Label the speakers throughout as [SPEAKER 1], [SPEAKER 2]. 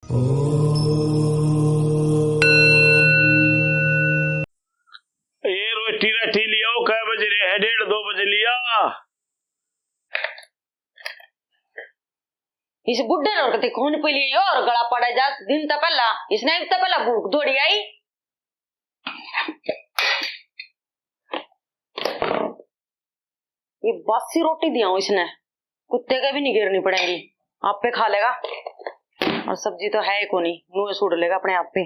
[SPEAKER 1] ये रोटी राटी लिया कै बज रहे है? 1:30-2 बजे लिया।
[SPEAKER 2] इस बुढ़े ने कते खून पी लिया और गला पड़ा जा दिन तक पहला इसने एक तक पहला भूख दौड़ी आई। ये बासी रोटी दिया हूं इसने, कुत्ते के भी नहीं गिरनी पड़ेंगी, आप पे खा लेगा। और सब्जी तो है ही को नहीं, मुंह सूड़ लेगा अपने आप पे।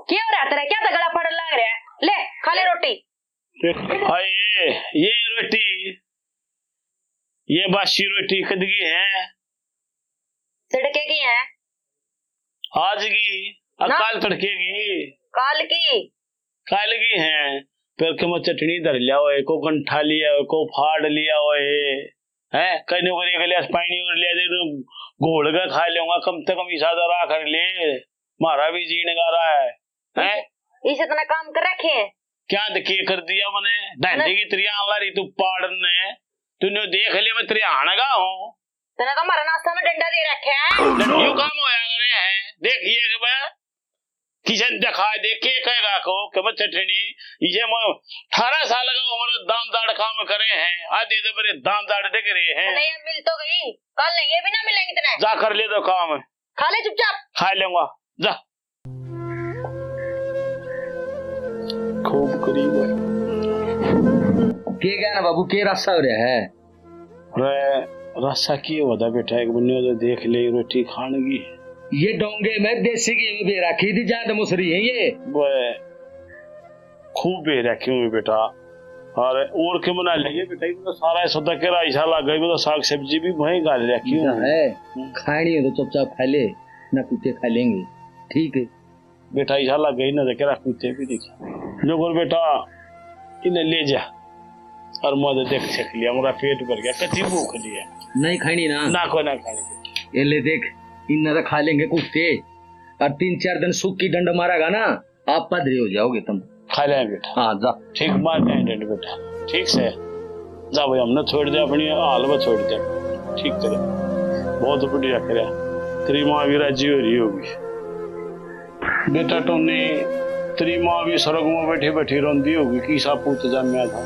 [SPEAKER 2] क्या हो रहा तेरा? क्या गला पड़ लग रहा है? ले खा ले रोटी।
[SPEAKER 1] ये रोटी, ये बासी रोटी कदगी है?
[SPEAKER 2] तड़के की है?
[SPEAKER 1] आज की? काल तड़के की?
[SPEAKER 2] काल की?
[SPEAKER 1] काल की है। फिर के चटनी धर लिया हो, को कंठा लिया हो, को फाड़ लिया हो, है कहीं को एक गिलास पानी और लिया दे तो घोल कर खा लूंगा। कम से कम इसा जरा कर ले, मारा भी जीने गा रहा है।
[SPEAKER 2] इसे इतना काम कर रखे हैं?
[SPEAKER 1] क्या देखिए कर दिया मैंने? डंडे की त्रिया आवारी तू पाड़ने, तूने देख लिया मैं त्रिया आनेगा हूँ।
[SPEAKER 2] तूने तो हमारा नाश्ता में डंडा दे रखे हैं।
[SPEAKER 1] डंडियों काम होया करे हैं, देखिए कि मैं किचन दिखा देखे कहेगा को कि मैं चटनी ये मैं 18 साल का उम्र दाम दाड़ काम करे हैं, आधे तो मेरे दाम दाड़ दिख रहे हैं।
[SPEAKER 2] नहीं मिल तो गई, कल नहीं ये भी ना मिलेंगे इतने।
[SPEAKER 1] जा कर ले दो काम,
[SPEAKER 2] खा ले चुपचाप।
[SPEAKER 1] खा लूंगा जा। खूब करीब है
[SPEAKER 3] के क्या ना बाबू, के रास्ता हो रहा है?
[SPEAKER 1] रास्ता की होता बेटा, एक बन्ने तो देख ले रोटी खाने की।
[SPEAKER 3] ये डोंगे में देसी घी में रखी थी, जान मसूरी है ये
[SPEAKER 1] खूब बे रखी हुई बेटा। और के बना लेंगे बेटा, तो सारा सौदा के ऐसा लग गई, तो साग सब्जी भी वही गाल रखी
[SPEAKER 3] है। खानी है तो चुपचाप खा ले, ना कुत्ते खा लेंगे, ठीक है
[SPEAKER 1] बेटा। ऐसा लग गई ना देखे कुत्ते भी देखी जो बेटा, इन्हें ले जा और मद देख सक लिया, मेरा पेट भर गया, कच्ची भूख लिया।
[SPEAKER 3] नहीं खानी ना को
[SPEAKER 1] ना खानी।
[SPEAKER 3] ये ले देख, इन खा लेंगे कुत्ते, और 3-4 दिन सूख की डंड मारेगा ना, आप पधरे हो जाओगे तुम।
[SPEAKER 1] खा ले बेटा।
[SPEAKER 3] हाँ जा,
[SPEAKER 1] ठीक मार डंड बेटा, ठीक से जा भाई, हमने छोड़ दिया अपनी हाल में, छोड़ दिया ठीक करे। बहुत बढ़िया करे, तेरी माँ भी राजी हो रही होगी बेटा। टोनी तेरी माँ भी स्वर्ग में बैठी बैठी रोंदी होगी कि सा पूत जमया था,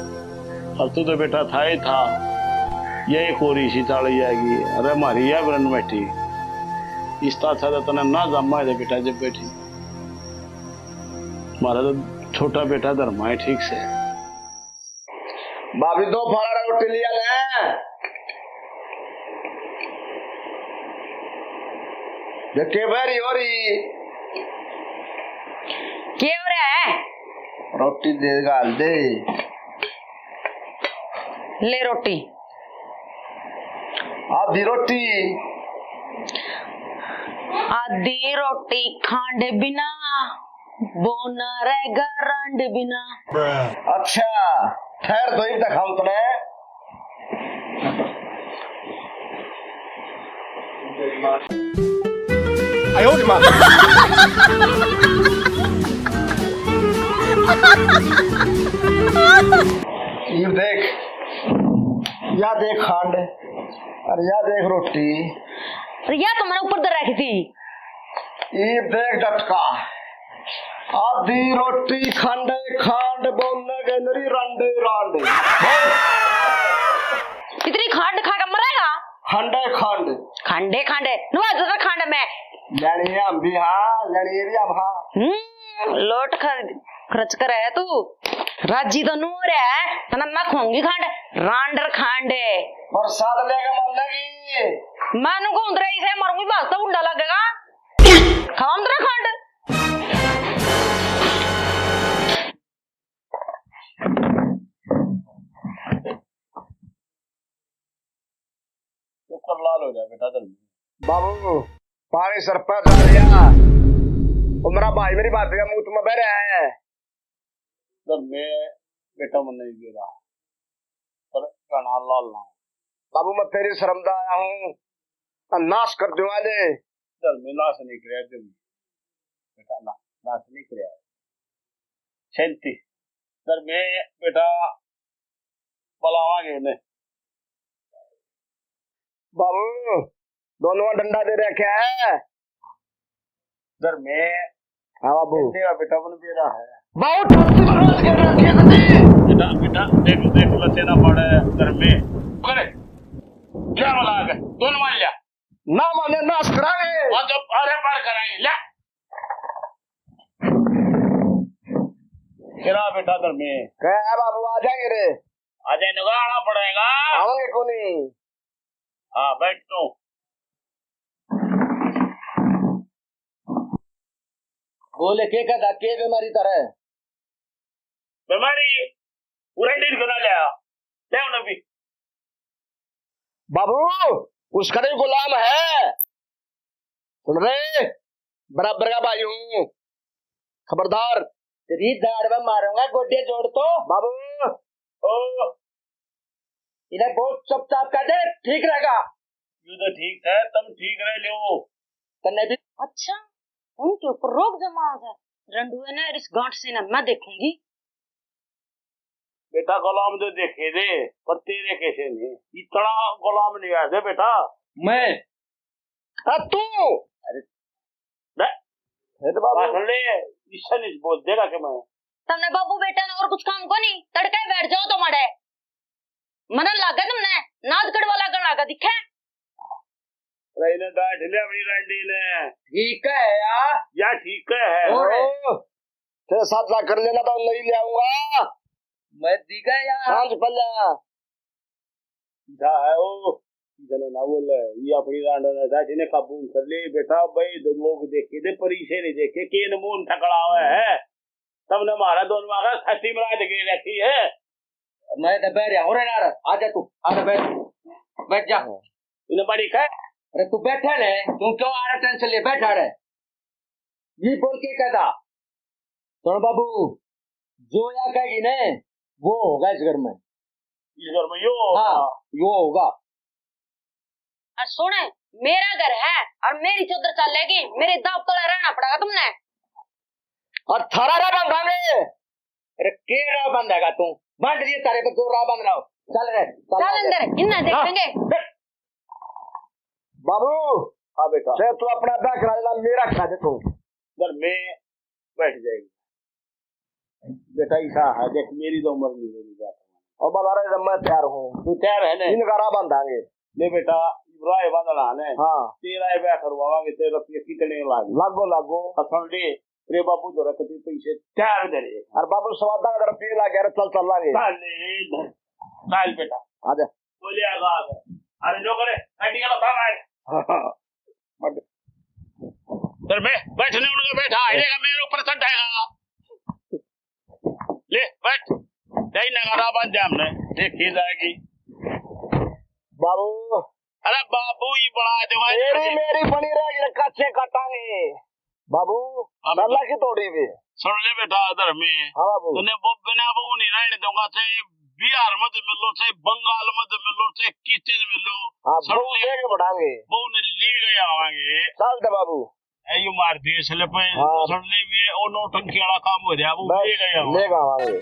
[SPEAKER 1] और तू तो बेटा था ही था। यही कोरी सी ताड़ी जाएगी, अरे हमारी यह ब्रन बैठी इस तरह से तने ना जमा है बेटा। जब बैठी हमारा तो छोटा बेटा धर्मा है, ठीक से
[SPEAKER 4] भाभी 2 फराड़ा रोटी लिया ना, देखे भरी हो रही
[SPEAKER 2] क्या हो रहा है?
[SPEAKER 4] रोटी दे गाल दे,
[SPEAKER 2] ले रोटी।
[SPEAKER 4] आधी रोटी,
[SPEAKER 2] आधी रोटी खांडे बिना बोना रहेगा रांड बिना।
[SPEAKER 4] अच्छा ठहर दो ही तक हम तने। आयो रे माँ। ये देख, या देख खांड, अरे या देख रोटी,
[SPEAKER 2] अरे या तो मैंने ऊपर दर रखी थी।
[SPEAKER 4] ये देख डटका, आधी रोटी खांडे खांड बोलने के नरी रांडे रांडे।
[SPEAKER 2] इतनी खांड खा कर मरेगा?
[SPEAKER 4] खांडे खांड,
[SPEAKER 2] खांडे खांडे नुआ दूसरा खांड में
[SPEAKER 4] लड़िए हम भी हाँ, लड़िए भी हम हाँ।
[SPEAKER 2] लोट खर्च कर है तू, राजी तो नूर है तना मैं खूंगी खांड रांडर खांडे।
[SPEAKER 4] प्रसाद लेगा मानने की
[SPEAKER 2] मैं को उधर ऐसे मरूंगी, बस तो उंडा लगेगा खावा उधर खांड।
[SPEAKER 1] ऊपर लाल हो जाए बेटा।
[SPEAKER 4] बाबू पानी सर पर डाल दिया, मेरा भाई मेरी बात का मुंह तुम्हें बह रहा है।
[SPEAKER 1] मैं बेटा मन नहीं दे रहा पर गाना लाल ना
[SPEAKER 4] बाबू मैं तेरी शर्मदा आया हूँ, नाश कर दूंगा ले।
[SPEAKER 1] सर मैं नाश नहीं कर बेटा, नाश नहीं कर शांति सर। मैं बेटा बुलावांगे उन्हें,
[SPEAKER 4] दोनों डंडा दे रखा है
[SPEAKER 1] इधर में
[SPEAKER 4] हाँ बाबू
[SPEAKER 1] देगा बेटा बन दे रहा है
[SPEAKER 4] बहुत ठस्सी रोज के रखे कदी
[SPEAKER 1] बेटा बेटा देख देख लते ना पड़े इधर में करे क्या मला आ गया दोन मान लिया
[SPEAKER 4] ना माने नाश कराएंगे
[SPEAKER 1] और जब अरे पार कराएंगे ले तेरा बेटा इधर में
[SPEAKER 4] क्या है बाबू आ जाएंगे रे
[SPEAKER 1] आ जाए आना पड़ेगा
[SPEAKER 4] आवेंगे को नहीं
[SPEAKER 1] हाँ बैठ तो
[SPEAKER 3] बोले के कहता के बीमारी तरह
[SPEAKER 1] बीमारी पूरा डील करा लिया ले उन्हें भी
[SPEAKER 4] बाबू उसका भी गुलाम है सुन रहे बराबर का भाई हूँ खबरदार
[SPEAKER 3] तेरी दाढ़ में मारूंगा गोड्डे जोड़ तो
[SPEAKER 4] बाबू
[SPEAKER 1] ओ
[SPEAKER 3] इन्हें बहुत चुपचाप कर दे ठीक रहेगा
[SPEAKER 1] यू तो ठीक है तुम ठीक रह लो
[SPEAKER 3] तन्ने भी
[SPEAKER 2] अच्छा उनके ऊपर रोक जमा हो जाए रंडुए ने इस गांठ से ना मैं देखूंगी।
[SPEAKER 1] बेटा गुलाम जो देखे दे पर तेरे कैसे नहीं इतना गुलाम नहीं आया बेटा
[SPEAKER 3] मैं
[SPEAKER 4] तू है तो बाबू
[SPEAKER 1] सुन ले इससे नहीं बोल देगा कि मैं
[SPEAKER 2] तुमने बाबू बेटा ने और कुछ काम को नहीं तड़के बैठ जाओ तो मरे मनन लागा तुमने नाद कड़वा लागन लागा दिखे
[SPEAKER 1] रही ने डांट ले अपनी रंडी ने
[SPEAKER 3] ठीक है
[SPEAKER 1] या ठीक है
[SPEAKER 4] तेरे साथ ला कर लेना तो नहीं ले आऊंगा
[SPEAKER 3] मैं दिखा यार
[SPEAKER 4] सांझ पल्ला
[SPEAKER 1] सीधा है वो सीधा ना बोल ये अपनी रांड ने डांट ने काबू कर ले बेटा भाई दो लोग देखे दे परिसे नहीं देखे के नमून ठकड़ा हुआ है तब ने मारा दोनों मारा छठी मरा दे रखी है
[SPEAKER 3] मैं तो बैठ रहा हूँ रे यार आजा तू आजा बैठ जा
[SPEAKER 1] इन्हें बड़ी कह
[SPEAKER 3] अरे तू बैठा ले तू क्यों आ रहा टेंशन ले बैठा रहे ये बोल के कहता सुन बाबू जो या कहेगी ने वो होगा इस घर में
[SPEAKER 1] यो
[SPEAKER 3] हाँ यो होगा
[SPEAKER 2] और सुने मेरा घर है और मेरी चौधर चलेगी मेरे दाव तले रहना पड़ेगा तुमने
[SPEAKER 4] और थारा रा बांधांगे
[SPEAKER 3] अरे के राह बांधेगा तू बांध दिए तारे पे दो राह बांध रहा हूँ चल रे
[SPEAKER 2] चल अंदर इन्हें देखेंगे
[SPEAKER 4] बाबू
[SPEAKER 1] हाँ बेटा
[SPEAKER 4] से तू अपना बैग करा लेना मेरा खा दे तू
[SPEAKER 1] घर में बैठ जाएगी बेटा ऐसा है देख मेरी तो उम्र नहीं मेरी बात
[SPEAKER 4] और बता रहे मैं तैयार हूँ
[SPEAKER 1] तू तैयार है ना
[SPEAKER 4] इनका राह बांधांगे
[SPEAKER 1] ले बेटा राय बांधना है
[SPEAKER 4] हाँ
[SPEAKER 1] तेरा ब्याह करवावांगे तेरे रुपये कितने लागे
[SPEAKER 4] लागो लागो
[SPEAKER 1] असल ले रे बाबू तो रखती पैसे तैयार दे रहे
[SPEAKER 4] और बाबू सवादा का रुपये ला गया चल चल लागे
[SPEAKER 1] चाल बेटा
[SPEAKER 4] आजा
[SPEAKER 1] बोले आगा अरे जो करे गाड़ी का बता रहा सर मैं बैठने उनका बैठा आएगा मेरे ऊपर चढ़ाएगा ले बैठ नहीं नगारा बांध दिया हमने देखी जाएगी
[SPEAKER 4] बाबू
[SPEAKER 1] अरे बाबू ही बड़ा दूंगा
[SPEAKER 4] मेरी बनी रहेगी कच्चे काटांगे बाबू अल्लाह की तोड़ी भी
[SPEAKER 1] सुन ले बेटा इधर में
[SPEAKER 4] हाँ बाबू
[SPEAKER 1] तूने बिना बहू नहीं रहने दूंगा चाहे बिहार मत मिलो चाहे बंगाल मत मिलो चाहे किसे मिलो
[SPEAKER 4] बहू लेके बढ़ाएंगे
[SPEAKER 1] बहू ने ले गए आवांगे
[SPEAKER 4] चल दे बाबू
[SPEAKER 1] यू मार दिए इसलिए पे सुन ले में ओ नौटंकी वाला काम हो रहा वो ले गए
[SPEAKER 4] लेगा आवांगे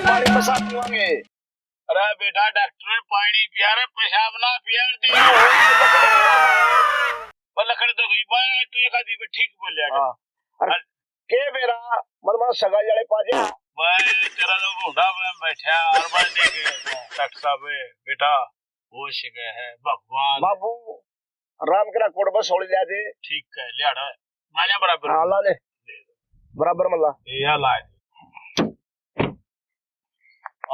[SPEAKER 4] पानी पसा पीवांगे
[SPEAKER 1] अरे बेटा डॉक्टर पानी पिया रे पेशाब ना पिया दे लकड़ तो गई बाय तू एक आदमी ठीक बोल लिया
[SPEAKER 4] के मेरा मतलब सगा जड़े पाजे
[SPEAKER 1] भाई तेरा तो बूढ़ा में बैठा और बंदे के डॉक्टर साहब बेटा होश गए है भगवान
[SPEAKER 4] बाबू राम करा कोड़ बस छोड़ दिया दे
[SPEAKER 1] ठीक है लियाड़ा मालिया बराबर
[SPEAKER 4] हां ला ले बराबर मल्ला
[SPEAKER 1] या ला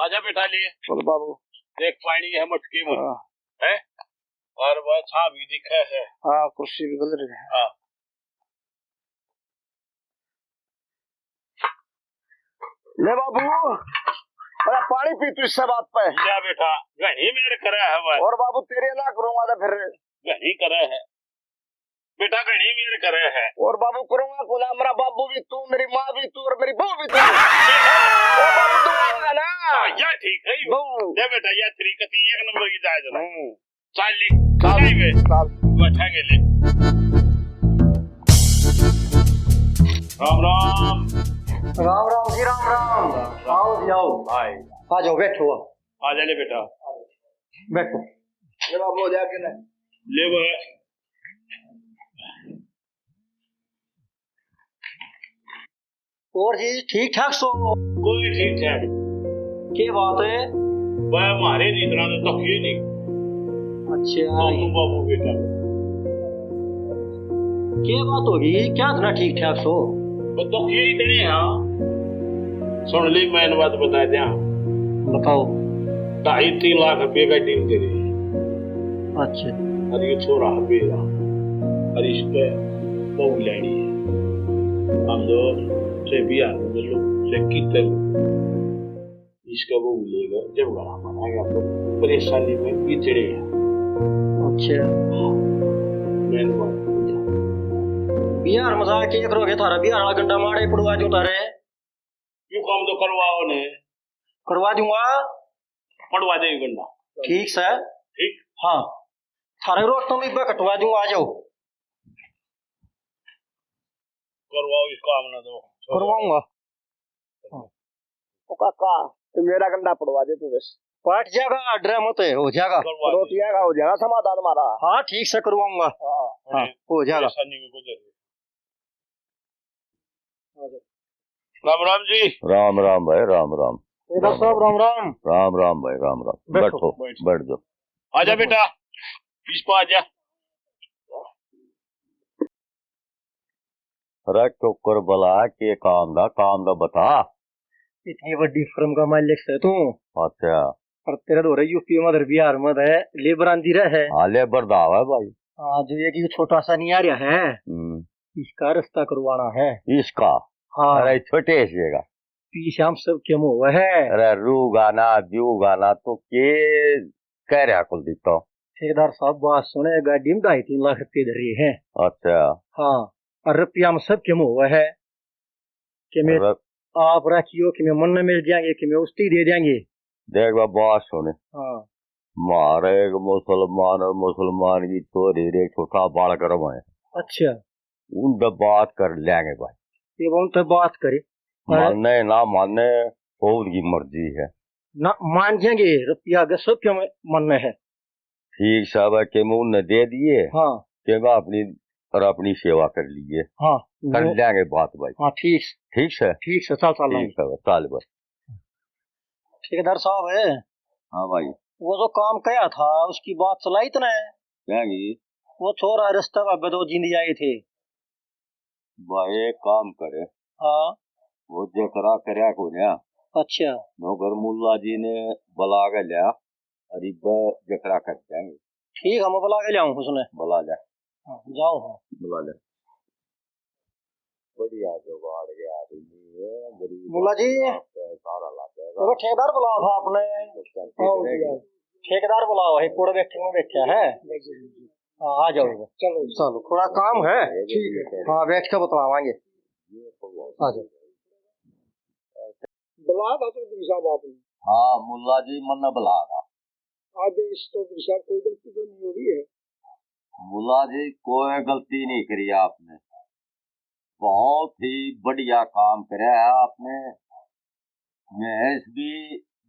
[SPEAKER 1] आजा बेटा लिए
[SPEAKER 4] चल बाबू
[SPEAKER 1] देख पानी है मटकी में है और वह छा भी दिखा है
[SPEAKER 4] हां कुर्सी भी बदल रही है
[SPEAKER 1] हां
[SPEAKER 4] ले बाबू अरे पानी पी तू इससे बात पे
[SPEAKER 1] लिया बेटा घनी मेरे करे है भाई
[SPEAKER 4] और बाबू तेरे ना करूंगा तो फिर
[SPEAKER 1] घनी करे है बेटा घनी मेरे करे है
[SPEAKER 4] और बाबू करूंगा कोला मेरा बाबू भी तू मेरी माँ भी तू और मेरी बहू भी तू ओ बाबू तू आएगा ना
[SPEAKER 1] या ठीक है
[SPEAKER 4] बहू
[SPEAKER 1] ले बेटा या तरीकती एक नंबर की जायज ना चल ले
[SPEAKER 4] चल
[SPEAKER 1] बैठेंगे ले राम राम
[SPEAKER 4] राम राम जी राम राम आओ जी आओ
[SPEAKER 1] भाई
[SPEAKER 4] आ जाओ बैठो
[SPEAKER 1] आ जा ले बेटा
[SPEAKER 3] बैठो।
[SPEAKER 4] ये बाबू हो जाके ना
[SPEAKER 1] ले वो है
[SPEAKER 3] और जी ठीक ठाक सो?
[SPEAKER 1] कोई ठीक ठाक
[SPEAKER 3] क्या बात है?
[SPEAKER 1] वह हमारे जितना तो तकिए नहीं
[SPEAKER 3] अच्छा,
[SPEAKER 1] तो बाबू बेटा
[SPEAKER 3] क्या बात होगी? क्या इतना ठीक ठाक सो?
[SPEAKER 1] वो तकिए ही इतने हाँ सुन ली मैंने बात बता दिया
[SPEAKER 3] बताओ।
[SPEAKER 1] 2.5-3 लाख रुपए का डील करी
[SPEAKER 3] अच्छा,
[SPEAKER 1] और ये छोरा बेरा और इस पे बहू लेनी है हम दो से बिहार में लोग से कितने इसका बहू लेगा जब घर बनाएगा हम लोग परेशानी में कितने हैं
[SPEAKER 3] अच्छा।
[SPEAKER 1] मैंने बात
[SPEAKER 3] बिहार मजाक के करोगे? थारा बिहार वाला गंडा मारे पड़वा जो तारे
[SPEAKER 1] क्यों काम तो करवाओ ने
[SPEAKER 3] करवा दूंगा।
[SPEAKER 1] पड़वा दे गंडा
[SPEAKER 3] ठीक से?
[SPEAKER 1] ठीक
[SPEAKER 3] हाँ, थारे रोड तो मैं कटवा दूंगा, आ जाओ।
[SPEAKER 1] करवाओ इस काम ना दो
[SPEAKER 3] करवाऊंगा।
[SPEAKER 4] ओ काका तो मेरा गंदा पड़वा दे तू बस।
[SPEAKER 3] पाट जाएगा, डर मत है, हो जाएगा।
[SPEAKER 1] करवा दे
[SPEAKER 4] रोटियां का हो जाएगा समाधान हमारा।
[SPEAKER 3] हाँ ठीक से करवाऊंगा।
[SPEAKER 4] हाँ
[SPEAKER 3] हाँ हो जाएगा।
[SPEAKER 1] परेशानी में गुजर राम राम जी
[SPEAKER 5] राम राम भाई राम राम
[SPEAKER 3] डॉक्टर साहब राम राम।
[SPEAKER 5] राम राम भाई राम राम।
[SPEAKER 3] बैठो,
[SPEAKER 5] बैठो बैठ जाओ।
[SPEAKER 1] आजा बेटा इस पर आजा
[SPEAKER 5] अरे चौकर बला के काम दा बता।
[SPEAKER 3] इतनी बड़ी फर्म का मालिक है तू,
[SPEAKER 5] अच्छा
[SPEAKER 3] और तेरा तो यूपी मदर बिहार मत है, लेबर आंदी रहे।
[SPEAKER 5] आले बरदाव है भाई।
[SPEAKER 3] हाँ, जो ये छोटा सा नहीं आ रहा है, इसका रास्ता करवाना है।
[SPEAKER 5] इसका?
[SPEAKER 3] हाँ,
[SPEAKER 5] अरे छोटे से का
[SPEAKER 3] पीछे हम सब क्या हुआ है।
[SPEAKER 5] अरे रू गाना जू गाना तो के कह रहा कुल दिखता।
[SPEAKER 3] ठेकेदार साहब बात सुने, गाड़ी में 2.5-3 लाख रुपए धरे हैं।
[SPEAKER 5] अच्छा
[SPEAKER 3] हाँ, और रुपया में सब क्या हुआ है कि मैं आप रखियो कि मैं मन में मिल जाएंगे कि मैं उसकी दे देंगे।
[SPEAKER 5] देख बा बात सुने।
[SPEAKER 3] हाँ,
[SPEAKER 5] मारे एक मुसलमान और मुसलमान की छोरी रे छोटा बाल करवाए।
[SPEAKER 3] अच्छा,
[SPEAKER 5] उन बात कर लेंगे भाई।
[SPEAKER 3] ये वो उनसे बात करे,
[SPEAKER 5] मानने ना मानने वो उनकी मर्जी है।
[SPEAKER 3] ना मान जाएंगे, रुपया का सब क्या मन में है।
[SPEAKER 5] ठीक साहब है कि मैं उन्हें दे दिए
[SPEAKER 3] हाँ
[SPEAKER 5] कि मैं अपनी सेवा कर लीजिए।
[SPEAKER 3] हाँ
[SPEAKER 5] कर लेंगे बात भाई।
[SPEAKER 3] हाँ ठीक
[SPEAKER 5] ठीक है
[SPEAKER 3] ठीक से, चल
[SPEAKER 5] ठीक है चाल बस।
[SPEAKER 3] ठेकेदार साहब है।
[SPEAKER 5] हाँ भाई
[SPEAKER 3] वो जो काम किया था उसकी बात चलाई तो नहीं?
[SPEAKER 5] क्या की
[SPEAKER 3] वो छोरा रास्ता का बदो जिंदी आए थे।
[SPEAKER 5] भाई एक काम करे।
[SPEAKER 3] हाँ,
[SPEAKER 5] वो जकरा करया को ना
[SPEAKER 3] अच्छा,
[SPEAKER 5] नौकर मुल्ला जी ने बुला के लिया अरीब जकरा कर जाएंगे।
[SPEAKER 3] ठीक है, मैं बुला के लाऊं उसने।
[SPEAKER 5] बुला ले।
[SPEAKER 3] हाँ, जाओ। हाँ,
[SPEAKER 5] बुला ले। बढ़िया जुगाड़ गया आदमी है गरीब
[SPEAKER 3] मुल्ला जी
[SPEAKER 5] सारा ला देगा।
[SPEAKER 3] वो ठेकेदार बुलाया था आपने? ठेकेदार बुलाओ है, पूरा बैठक में बैठा है। हाँ आ जाओ, चलो चलो, थोड़ा काम है। ठीक है, हाँ बैठ के बतलावाएंगे। आ जाओ।
[SPEAKER 4] बुला था तो साहब आपने?
[SPEAKER 5] हाँ मुल्ला जी मन बुला था।
[SPEAKER 4] आदेश तो साहब कोई गलती तो नहीं हो रही है?
[SPEAKER 5] मुल्ला जी कोई गलती नहीं करी आपने, बहुत ही बढ़िया काम करा है आपने। भैंस भी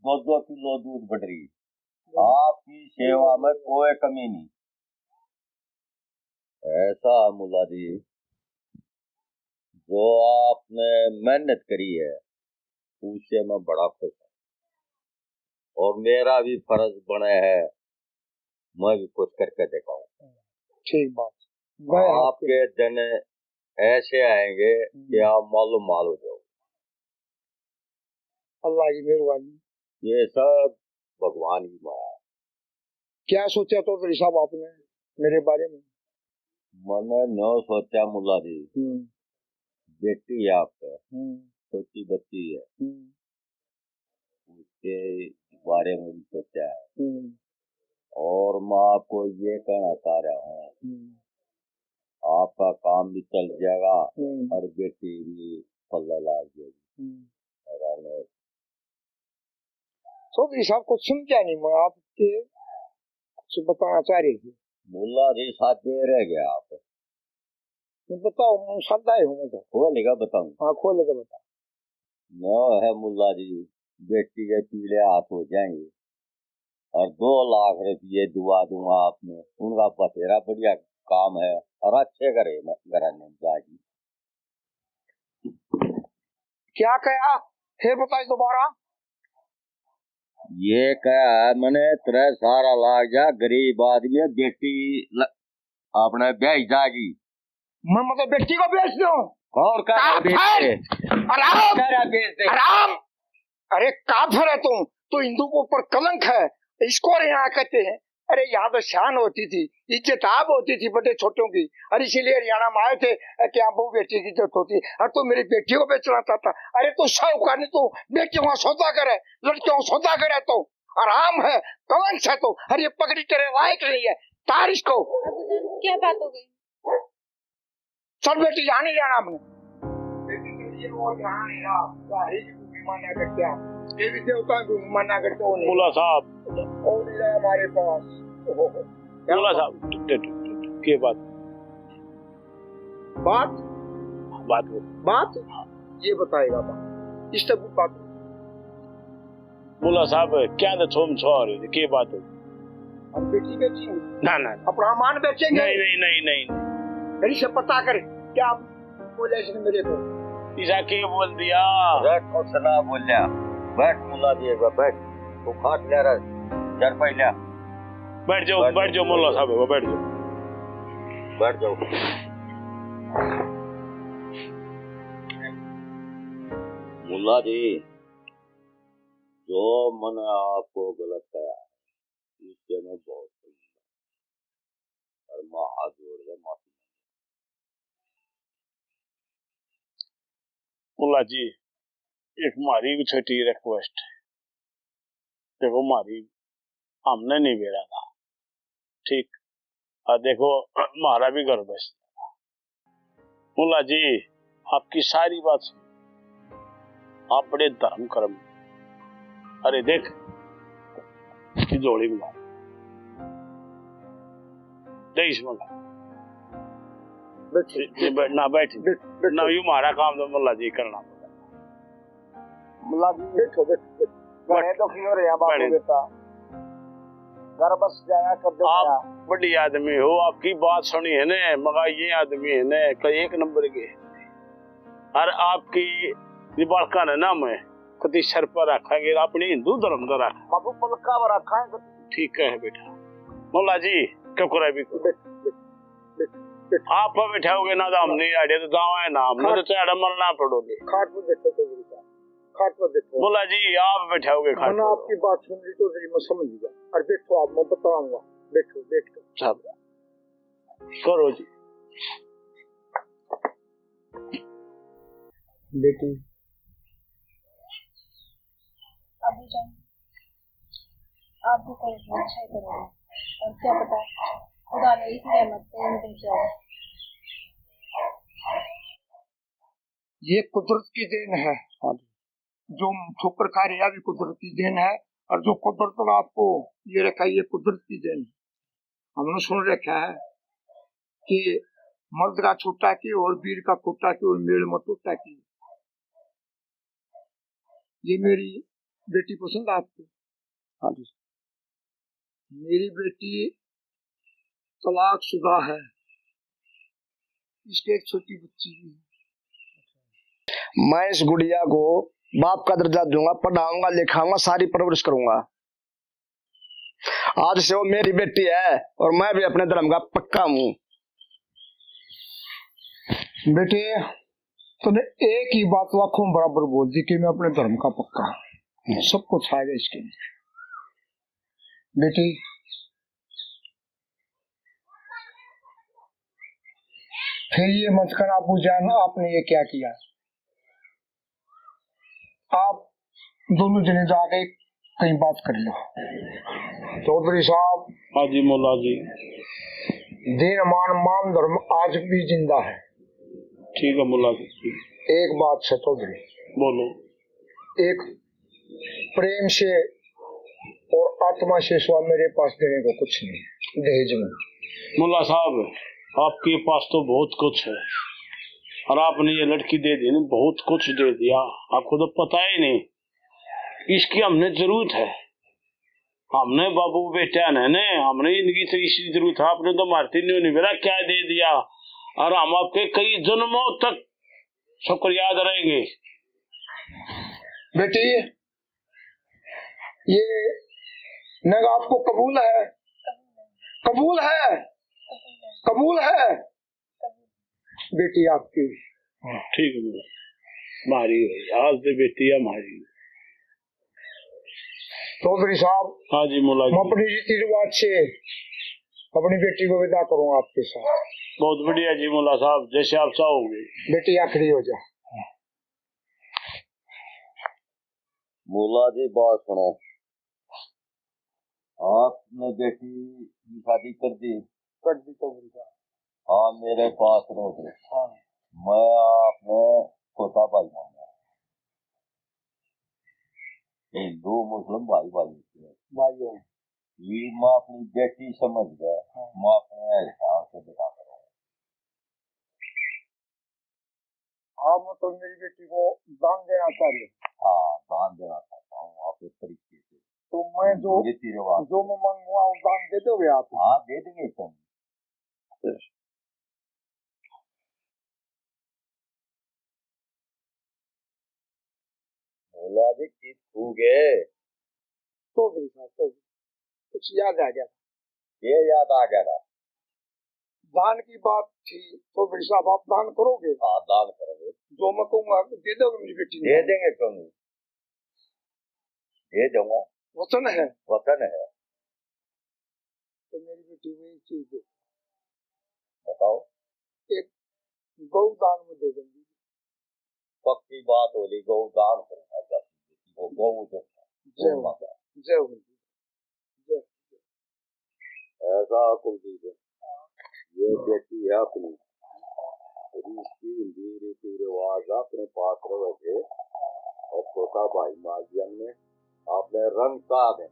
[SPEAKER 5] 2-2 किलो दूध बढ़ रही, आपकी सेवा में कोई कमी नहीं। ऐसा मुल्ला जी जो आपने मेहनत करी है उससे मैं बड़ा खुश हूँ, और मेरा भी फर्ज बने है मैं भी कुछ करके दिखाऊं।
[SPEAKER 4] ठीक बात।
[SPEAKER 5] आपके दिन ऐसे आएंगे कि आप मालूम माल हो जाओ।
[SPEAKER 4] अल्लाह की मेहरबानी।
[SPEAKER 5] ये सब भगवान की माया है।
[SPEAKER 4] क्या सोचा तो साहब आपने मेरे बारे में?
[SPEAKER 5] मैंने न सोचा मुल्ला जी, बेटी है आपका, छोटी बच्ची है, उसके बारे में भी सोचा है। और मैं आपको ये कहना चाह रहा हूँ आपका काम भी चल जाएगा और बेटी भी पल्ले लाग जाएगी।
[SPEAKER 4] चौधरी साहब को समझा नहीं, मैं आपके कुछ बताना चाह रही थी।
[SPEAKER 5] मुल्ला जी साथ दे रह गया आप
[SPEAKER 4] बताओ, मैं सादा हूँ। मैं तो
[SPEAKER 5] खोलेगा बताऊँ?
[SPEAKER 4] हाँ खोलेगा बता।
[SPEAKER 5] न है मुल्ला जी, बेटी के पीले हाथ हो जाएंगे और 2 लाख रुपये दुआ दूंगा आपने। उनका बतेरा बढ़िया काम है और अच्छे घराने जाएगी।
[SPEAKER 4] क्या कहा फिर बताइए दोबारा।
[SPEAKER 5] ये क्या है, मैंने 3 लाख जा गरीब आदमी बेटी अपने ब्याह जाएगी।
[SPEAKER 4] मैं मतलब बेटी को बेच दो
[SPEAKER 5] और क्या बेच दे?
[SPEAKER 4] आराम। अरे काफिर है तुम तो, हिंदू के ऊपर कलंक है इसको यहाँ कहते हैं। अरे यहाँ तो शान होती थी, इज्जत आब होती थी बड़े छोटों की, और इसीलिए हरियाणा में आए थे कि यहाँ बहु बेटी की इज्जत होती। और तू मेरी बेटियों को बेचना चाहता। अरे तू साहूकार नहीं, तू बेटियों का सौदा करे, लड़कियों का सौदा करे तो आराम है, कलंक है तो। अरे ये पगड़ी तेरे लायक नहीं है, तार इसको।
[SPEAKER 6] क्या बात हो गई?
[SPEAKER 4] चल बेटी यहाँ नहीं जाना हमने। बेटी चलिए और यहाँ नहीं रहा, माना करते हैं देवी देवता भी मना करते हो।
[SPEAKER 1] मुल्ला साहब
[SPEAKER 4] और नहीं रहा हमारे पास।
[SPEAKER 1] मुल्ला साहब के बात
[SPEAKER 4] ये बताएगा बात इस तक बात।
[SPEAKER 1] मुल्ला साहब क्या तो छोम छोड़ के बात हो।
[SPEAKER 4] हम बेटी बेचेंगे
[SPEAKER 1] ना ना
[SPEAKER 4] अपना मान बेचेंगे।
[SPEAKER 1] नहीं नहीं नहीं नहीं
[SPEAKER 4] मेरी से पता करे क्या बोले इसने मेरे को।
[SPEAKER 1] ईसा के बोल दिया।
[SPEAKER 5] बैठ कुछ ना बोलिया, बैठ मुल्ला जी एक बार बैठ। तू खाट ले रहा जर पहले
[SPEAKER 1] बैठ जाओ मुल्ला साहब बैठ जाओ। मुल्ला जी जो मैंने आपको गलत कहा इससे मैं बहुत और मैं हाथ जोड़ के माफी। मुल्ला जी एक हमारी भी छोटी रिक्वेस्ट है। देखो हमारी हमने नहीं बेरा था ठीक, और देखो हमारा भी घर बस। मुल्ला जी आपकी सारी बात सुन, आप बड़े धर्म कर्म। अरे देख इसकी जोड़ी मिला देश मंगा ना बैठ ना यू हमारा काम तो मुल्ला जी करना पड़ेगा।
[SPEAKER 4] मुल्ला जी बैठो बैठो तो क्यों रे बाबू बेटा घर बस जाया कर दो।
[SPEAKER 1] आप बड़ी आदमी हो, आपकी बात सुनी है ने मगर ये आदमी है ने कई एक नंबर के, और आपकी बालका ने ना मैं कति सर पर रखेंगे अपने हिंदू धर्म का रखा
[SPEAKER 4] बाबू पलका पर रखा है।
[SPEAKER 1] ठीक है बेटा। मुल्ला जी क्यों करे भी आप बैठाओगे ना तो हम नहीं आड़े तो दावा है ना हमने तो चाड़ा मरना पड़ोगे।
[SPEAKER 4] खाट पर बैठो तो खाट पर बैठो।
[SPEAKER 1] मुल्ला जी आप बैठाओगे खाट
[SPEAKER 4] मैंने आपकी बात सुन ली तो मैं समझ गया। और बैठो आप मैं बताऊंगा। बैठो बैठो
[SPEAKER 1] करो जी।
[SPEAKER 4] बेटी
[SPEAKER 6] अबू जान आप भी कोई अच्छा ही करोगे, और क्या पता खुदा ने इस रहमत से इन्हें बचाया।
[SPEAKER 4] ये कुदरत की देन है। जो ठोकर खा रहा भी कुदरत की देन है, और जो कुदरत ने आपको ये रखा ये कुदरत की देन है। हमने सुन रखा है कि मर्द का छोटा की और वीर का खोटा की और मेल में टूटा की। ये मेरी बेटी पसंद है आपको? हाँ जी। मेरी बेटी तलाकशुदा है, इसके एक छोटी बच्ची भी है। मैं इस गुड़िया को बाप का दर्जा दूंगा, पढ़ाऊंगा लिखाऊंगा, सारी परवरिश करूंगा। आज से वो मेरी बेटी है और मैं भी अपने धर्म का पक्का हूँ। बेटे तूने एक ही बात लाखों बराबर बोल दी कि मैं अपने धर्म का पक्का हूँ। सब कुछ आएगा इसके अंदर। बेटी फिर ये मत कर अबू जान आपने ये क्या किया। आप दोनों जने जाके कहीं बात कर लो। चौधरी साहब।
[SPEAKER 1] हाँ जी मौला जी।
[SPEAKER 4] दीन मान धर्म आज भी जिंदा है।
[SPEAKER 1] ठीक है मुल्ला जी।
[SPEAKER 4] एक बात है चौधरी।
[SPEAKER 1] बोलो।
[SPEAKER 4] एक प्रेम से और आत्मा से सिवा मेरे पास देने को कुछ नहीं दहेज में।
[SPEAKER 1] मुल्ला साहब आपके पास तो बहुत कुछ है, और आपने ये लड़की दे दी ना, बहुत कुछ दे दिया। आपको तो पता ही नहीं इसकी हमने जरूरत है। हमने बाबू बेटा ने हमने इनकी तो इसी जरूरत था, आपने तो मारती नहीं मेरा क्या दे दिया, और हम आपके कई जन्मों तक शुक्रियाद रहेंगे।
[SPEAKER 4] बेटी ये नग आपको कबूल है? कबूल है? कबूल है बेटी आपकी?
[SPEAKER 1] ठीक है, मारी आज से बेटी हमारी।
[SPEAKER 4] चौधरी साहब,
[SPEAKER 1] हाँ जी मुला
[SPEAKER 4] मैं अपनी रीति रिवाज से अपनी बेटी को विदा करूँ आपके साथ।
[SPEAKER 1] बहुत बढ़िया जी मुला साहब, जैसे आप चाहोगे।
[SPEAKER 4] बेटी आखिरी हो जा।
[SPEAKER 5] मुला जी बात सुनो, आपने बेटी की शादी कर दी?
[SPEAKER 4] कर दी चौधरी साहब।
[SPEAKER 5] हाँ मेरे पास रहो।
[SPEAKER 4] हाँ
[SPEAKER 5] मैं आपने छोटा भाई मांगा, हिंदू मुस्लिम भाई
[SPEAKER 4] भाई हो।
[SPEAKER 5] ये मैं अपनी बेटी समझ गया। मैं अपने हिसाब से बिता करूँ।
[SPEAKER 4] आप मतलब मेरी बेटी को दान देना चाहिए?
[SPEAKER 5] हाँ दान देना चाहता हूँ आप इस तरीके से।
[SPEAKER 4] तो मैं जो मैं मांगूंगा वो दान दे दोगे आप?
[SPEAKER 5] हाँ दे देंगे तुम। बोला जी की छूगे
[SPEAKER 4] चौधरी साहब, चौधरी कुछ याद आ गया?
[SPEAKER 5] ये याद आ गया था,
[SPEAKER 4] दान की बात थी। चौधरी साहब आप दान करोगे?
[SPEAKER 5] हाँ दान करेंगे।
[SPEAKER 4] जो मैं कहूँगा दे दोगे मेरी बेटी?
[SPEAKER 5] दे देंगे क्यों नहीं, दे दूंगा।
[SPEAKER 4] वचन है?
[SPEAKER 5] वचन है।
[SPEAKER 4] तो मेरी बेटी को एक चीज दे।
[SPEAKER 5] बताओ।
[SPEAKER 4] एक गौ दान में दे देंगी।
[SPEAKER 5] पक्की बात होली, गौ दान करूंगा जब गौ जो
[SPEAKER 4] जय हो जय हो जय।
[SPEAKER 5] ऐसा कुलदीप ये बेटी है अपनी, इसकी रीति रिवाज अपने पास रहे थे, और छोटा भाई माजियन ने आपने रंग का दे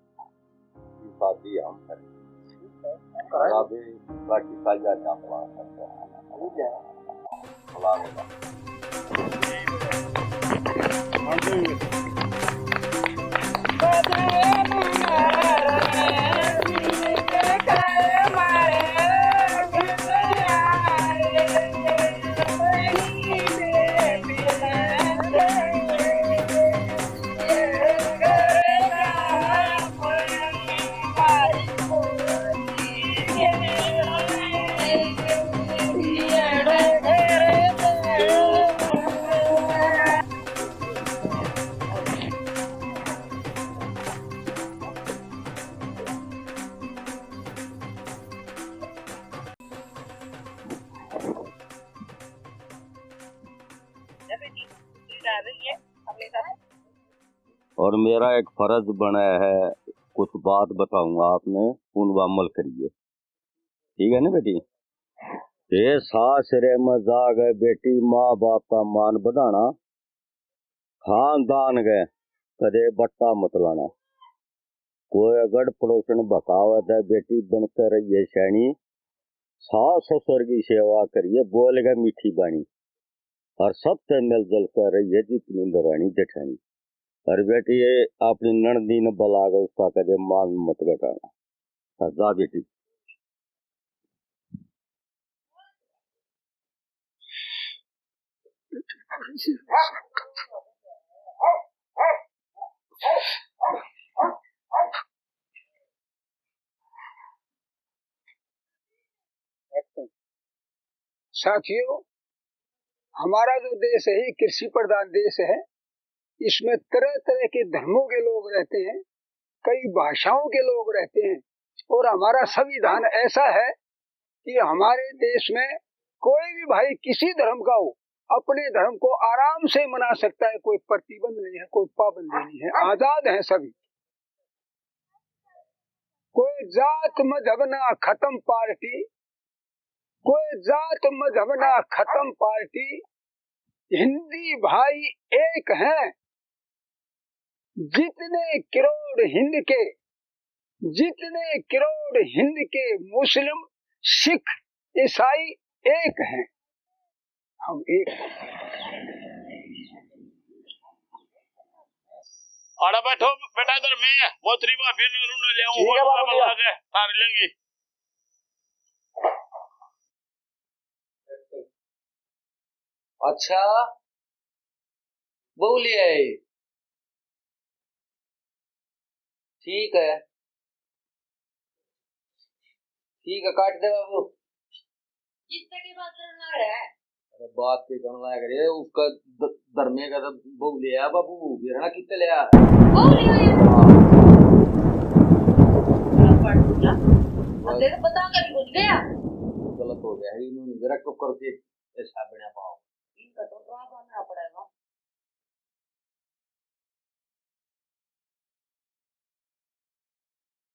[SPEAKER 5] शादी हम करें। अभी बाकी साजा चापला और मेरा एक फर्ज बना है, कुछ बात बताऊंगा आपने, उन अमल करिए। ठीक है ना बेटी? ये सासरे मजाक है बेटी, माँ बाप का मान बढ़ाना, खानदान गए कदे बट्टा मत लाना। कोई अगर पड़ोसन बकावत है बेटी बनकर रहिए सैनी, सास ससुर की सेवा करिए, बोलेगा मीठी बाणी, और सबसे मिलजुल कर रहिए जितनी दरानी जेठानी। और बेटी ये अपनी ननदी ने बुलाकर उसका कदे मान मत घटाना। जा बेटी।
[SPEAKER 4] साथियों, हमारा जो देश है ये कृषि प्रधान देश है। इसमें तरह तरह के धर्मों के लोग रहते हैं, कई भाषाओं के लोग रहते हैं, और हमारा संविधान ऐसा है कि हमारे देश में कोई भी भाई किसी धर्म का हो अपने धर्म को आराम से मना सकता है। कोई प्रतिबंध नहीं है, कोई पाबंदी नहीं है, आजाद हैं सभी। कोई जात मजहब ना खत्म पार्टी, कोई जात मजहब ना खत्म पार्टी, हिंदी भाई एक हैं। जितने करोड़ हिंद के मुस्लिम सिख ईसाई एक हैं, हम एक हैं।
[SPEAKER 1] आड़ा बैठो बेटा इधर मैं मोतरी भाभी ने रूने ले आऊं
[SPEAKER 3] ठीक है बाबू जी।
[SPEAKER 1] आगे तार लेंगी।
[SPEAKER 7] अच्छा बहू ले आए, ठीक है काट दे बाबू।
[SPEAKER 2] किससे की बात करने लग रहा है?
[SPEAKER 7] अरे बात के करने लग रहे उसका धर्मे का तो बहू ले आया बाबू, फिर ना कितने ले आया।
[SPEAKER 2] ओ ले आया तेरे बता कर भूल गया।
[SPEAKER 7] गलत हो गया है, इन्होंने जरा टुक करके ऐसा बना पाओ।
[SPEAKER 2] इनका तो ड्रामा करना पड़ेगा।